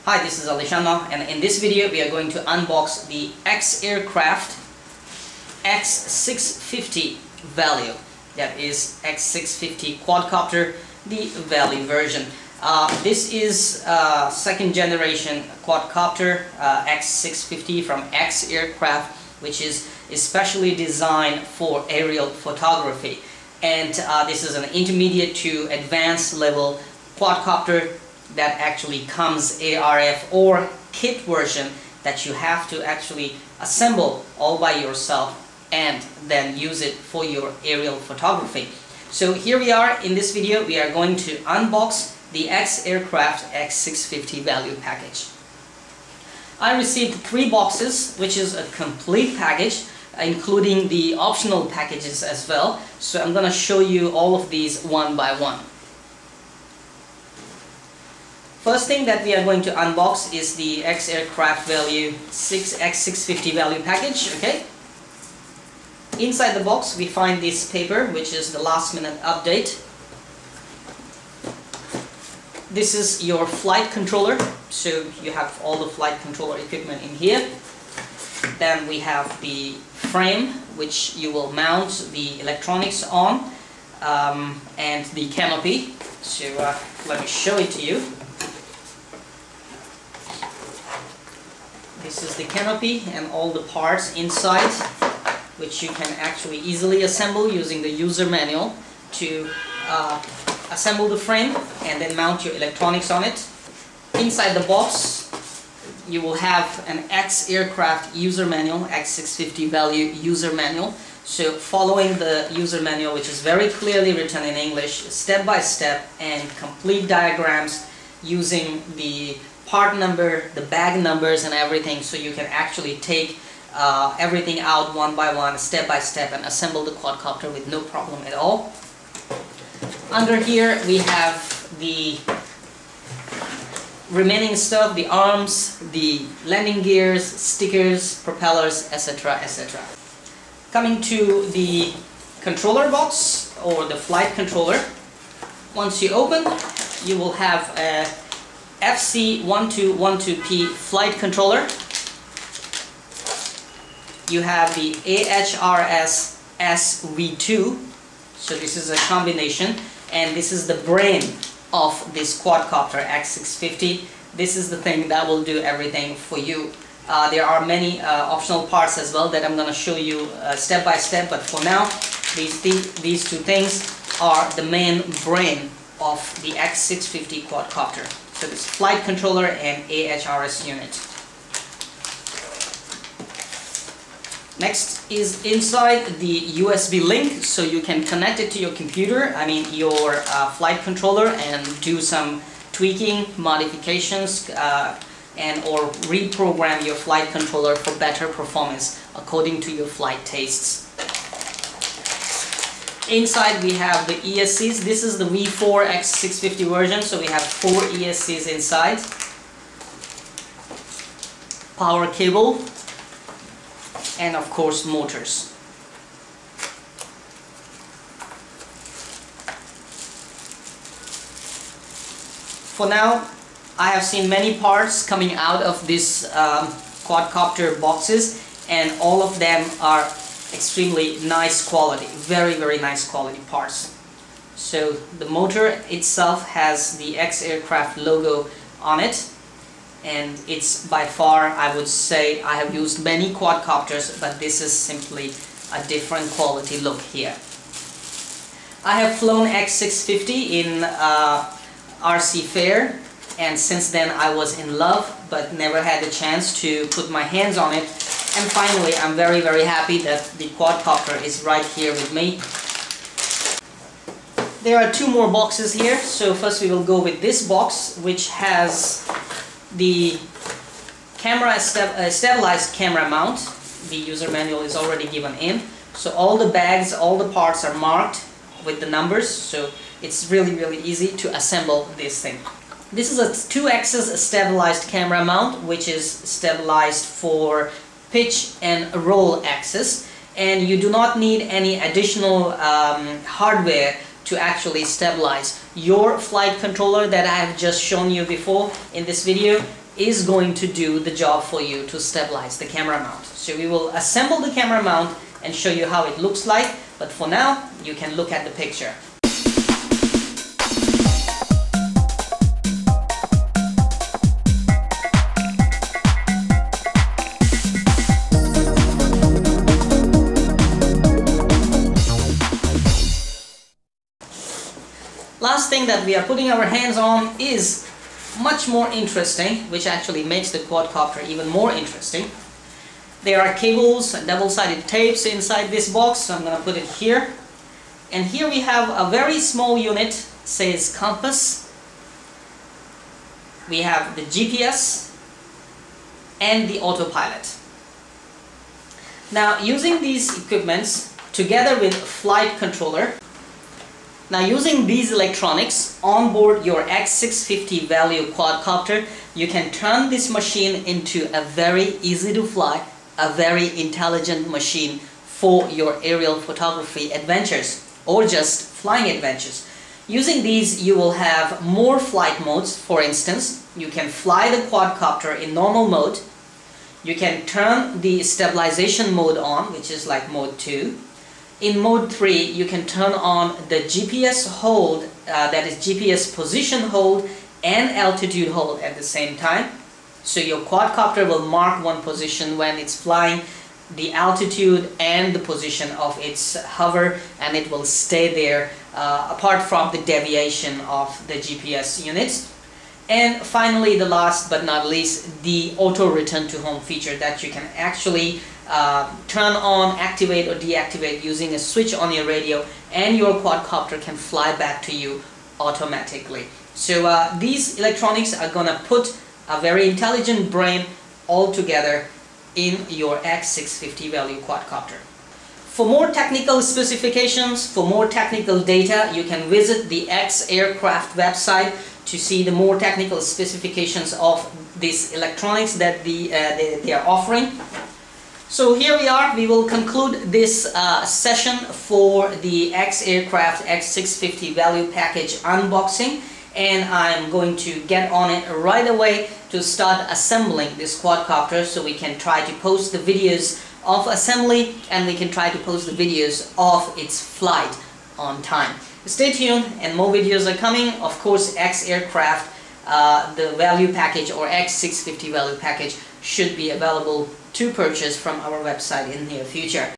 Hi, this is AliShanMao, and in this video we are going to unbox the XAircraft X650 value. That is X650 Quadcopter, the value version. This is second generation Quadcopter X650 from XAircraft, which is especially designed for aerial photography. And this is an intermediate to advanced level quadcopter that actually comes ARF or kit version that you have to actually assemble all by yourself and then use it for your aerial photography. So here we are in this video. We are going to unbox the XAircraft X650 value package. I received 3 boxes, which is a complete package, including the optional packages as well. So I'm going to show you all of these one by one. First thing that we are going to unbox is the XAircraft value X650 value package. Okay. Inside the box we find this paper, which is the last minute update. This is your flight controller, so you have all the flight controller equipment in here. Then we have the frame, which you will mount the electronics on, and the canopy. So let me show it to you. This is the canopy and all the parts inside, which you can actually easily assemble using the user manual to assemble the frame and then mount your electronics on it. Inside the box you will have an XAircraft user manual, X650 value user manual. So following the user manual, which is very clearly written in English, step by step, and complete diagrams using the part number, the bag numbers and everything, so you can actually take everything out one by one, step by step, and assemble the quadcopter with no problem at all. Under here we have the remaining stuff, the arms, the landing gears, stickers, propellers, etc., etc. Coming to the controller box, or the flight controller, once you open, you will have a FC1212P flight controller. You have the AHRS-S V2, so this is a combination, and this is the brain of this quadcopter X650. This is the thing that will do everything for you. There are many optional parts as well that I'm going to show you step by step, but for now these two things are the main brain of the X650 quadcopter. So this flight controller and AHRS unit. Next is inside the USB link, so you can connect it to your computer, your flight controller, and do some tweaking, modifications, and or reprogram your flight controller for better performance according to your flight tastes. Inside we have the ESCs. This is the V4 X650 version, so we have 4 ESCs inside. Power cable, and of course motors. For now, I have seen many parts coming out of this quadcopter boxes, and all of them are extremely nice quality, very nice quality parts. So the motor itself has the XAircraft logo on it, and it's by far, I would say, I have used many quadcopters, but this is simply a different quality look here. I have flown X650 in RC Fair, and since then I was in love but never had the chance to put my hands on it, and finally I'm very happy that the quadcopter is right here with me. There are 2 more boxes here, so first we will go with this box, which has the camera stabilized camera mount. The user manual is already given in, so all the bags, all the parts are marked with the numbers, so it's really easy to assemble this thing. This is a 2-axis stabilized camera mount, which is stabilized for pitch and roll axis, and you do not need any additional hardware to actually stabilize. Your flight controller that I have just shown you before in this video is going to do the job for you to stabilize the camera mount. So we will assemble the camera mount and show you how it looks like, but for now you can look at the picture. Last thing that we are putting our hands on is much more interesting, which actually makes the quadcopter even more interesting. There are cables and double-sided tapes inside this box, so I'm going to put it here. And here we have a very small unit, says compass. We have the GPS and the autopilot. Now, using these equipments together with flight controller, now using these electronics on board your X650 Value quadcopter, you can turn this machine into a very easy to fly, a very intelligent machine for your aerial photography adventures or just flying adventures. Using these, you will have more flight modes. For instance, you can fly the quadcopter in normal mode. You can turn the stabilization mode on, which is like mode 2. In mode 3, you can turn on the GPS hold, that is GPS position hold and altitude hold at the same time. So your quadcopter will mark one position when it's flying, the altitude and the position of its hover, and it will stay there apart from the deviation of the GPS units. And finally, the last but not least, the auto return to home feature that you can actually turn on, activate or deactivate using a switch on your radio, and your quadcopter can fly back to you automatically. So these electronics are gonna put a very intelligent brain all together in your X650 Value quadcopter. For more technical specifications, for more technical data, you can visit the XAircraft website to see the more technical specifications of these electronics that they are offering. So here we are. We will conclude this session for the XAircraft X650 Value package unboxing, and I'm going to get on it right away to start assembling this quadcopter so we can try to post the videos of assembly and we can try to post the videos of its flight on time. Stay tuned, and more videos are coming. Of course, XAircraft, the Value package or X650 Value package should be available to purchase from our website in the near future.